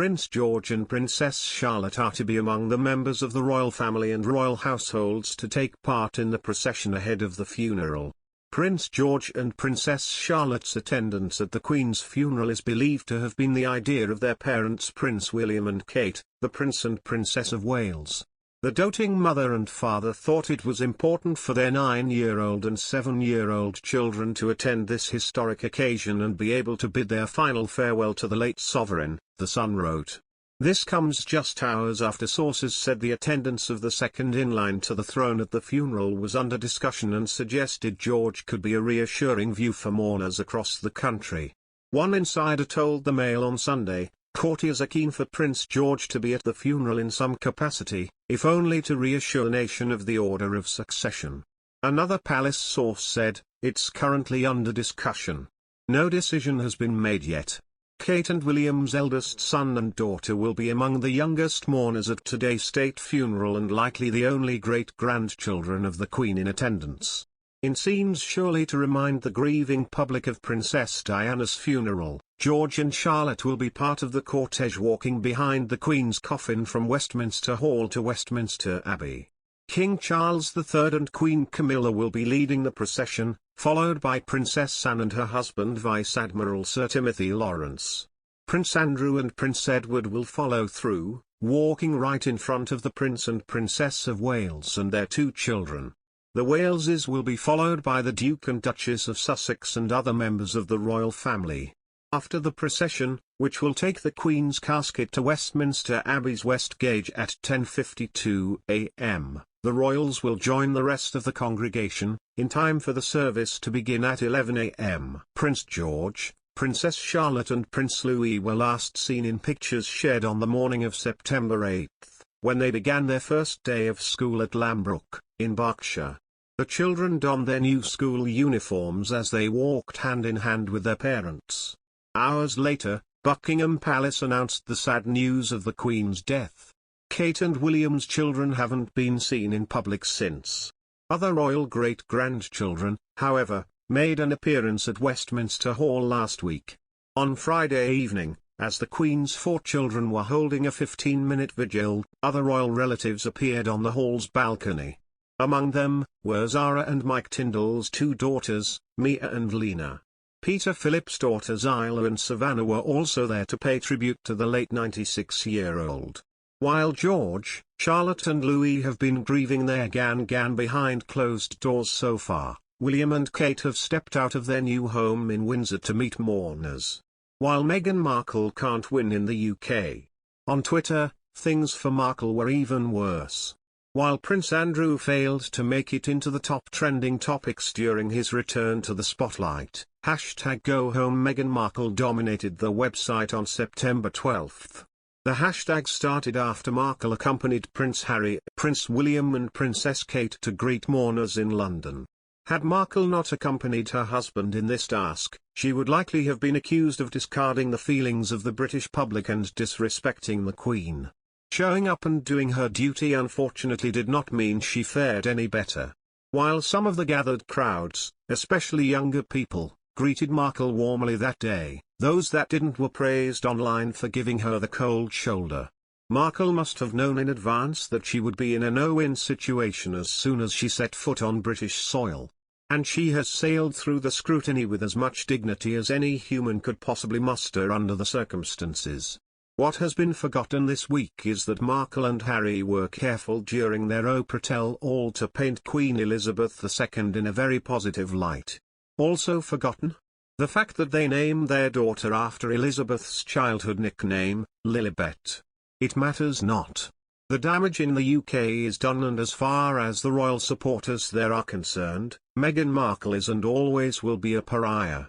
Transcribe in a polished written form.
Prince George and Princess Charlotte are to be among the members of the royal family and royal households to take part in the procession ahead of the funeral. Prince George and Princess Charlotte's attendance at the Queen's funeral is believed to have been the idea of their parents Prince William and Kate, the Prince and Princess of Wales. The doting mother and father thought it was important for their 9-year-old and 7-year-old children to attend this historic occasion and be able to bid their final farewell to the late sovereign, The Sun wrote. This comes just hours after sources said the attendance of the second in line to the throne at the funeral was under discussion and suggested George could be a reassuring view for mourners across the country. One insider told the Mail on Sunday, "Courtiers are keen for Prince George to be at the funeral in some capacity, if only to reassure the nation of the order of succession." Another palace source said, "It's currently under discussion. No decision has been made yet." Kate and William's eldest son and daughter will be among the youngest mourners at today's state funeral and likely the only great-grandchildren of the Queen in attendance. In scenes surely to remind the grieving public of Princess Diana's funeral, George and Charlotte will be part of the cortege walking behind the Queen's coffin from Westminster Hall to Westminster Abbey. King Charles III and Queen Camilla will be leading the procession, followed by Princess Anne and her husband Vice Admiral Sir Timothy Lawrence. Prince Andrew and Prince Edward will follow through, walking right in front of the Prince and Princess of Wales and their 2 children. The Waleses will be followed by the Duke and Duchess of Sussex and other members of the royal family. After the procession, which will take the Queen's casket to Westminster Abbey's West Gate at 10:52 a.m., the royals will join the rest of the congregation, in time for the service to begin at 11 a.m. Prince George, Princess Charlotte and Prince Louis were last seen in pictures shared on the morning of September 8, when they began their first day of school at Lambrook, in Berkshire. The children donned their new school uniforms as they walked hand in hand with their parents. Hours later, Buckingham Palace announced the sad news of the Queen's death. Kate and William's children haven't been seen in public since. Other royal great-grandchildren, however, made an appearance at Westminster Hall last week. On Friday evening, as the Queen's 4 children were holding a 15-minute vigil, other royal relatives appeared on the hall's balcony. Among them, were Zara and Mike Tyndall's 2 daughters, Mia and Lena. Peter Philip's daughters Isla and Savannah were also there to pay tribute to the late 96-year-old. While George, Charlotte and Louis have been grieving their Gan behind closed doors so far, William and Kate have stepped out of their new home in Windsor to meet mourners. While Meghan Markle can't win in the UK. On Twitter, things for Markle were even worse. While Prince Andrew failed to make it into the top trending topics during his return to the spotlight, #GoHomeMeghan Markle dominated the website on September 12. The hashtag started after Markle accompanied Prince Harry, Prince William and Princess Kate to greet mourners in London. Had Markle not accompanied her husband in this task, she would likely have been accused of discarding the feelings of the British public and disrespecting the Queen. Showing up and doing her duty unfortunately did not mean she fared any better. While some of the gathered crowds, especially younger people, greeted Markle warmly that day, those that didn't were praised online for giving her the cold shoulder. Markle must have known in advance that she would be in a no-win situation as soon as she set foot on British soil. And she has sailed through the scrutiny with as much dignity as any human could possibly muster under the circumstances. What has been forgotten this week is that Markle and Harry were careful during their Oprah tell-all to paint Queen Elizabeth II in a very positive light. Also forgotten? The fact that they named their daughter after Elizabeth's childhood nickname, Lilibet. It matters not. The damage in the UK is done, and as far as the royal supporters there are concerned, Meghan Markle is and always will be a pariah.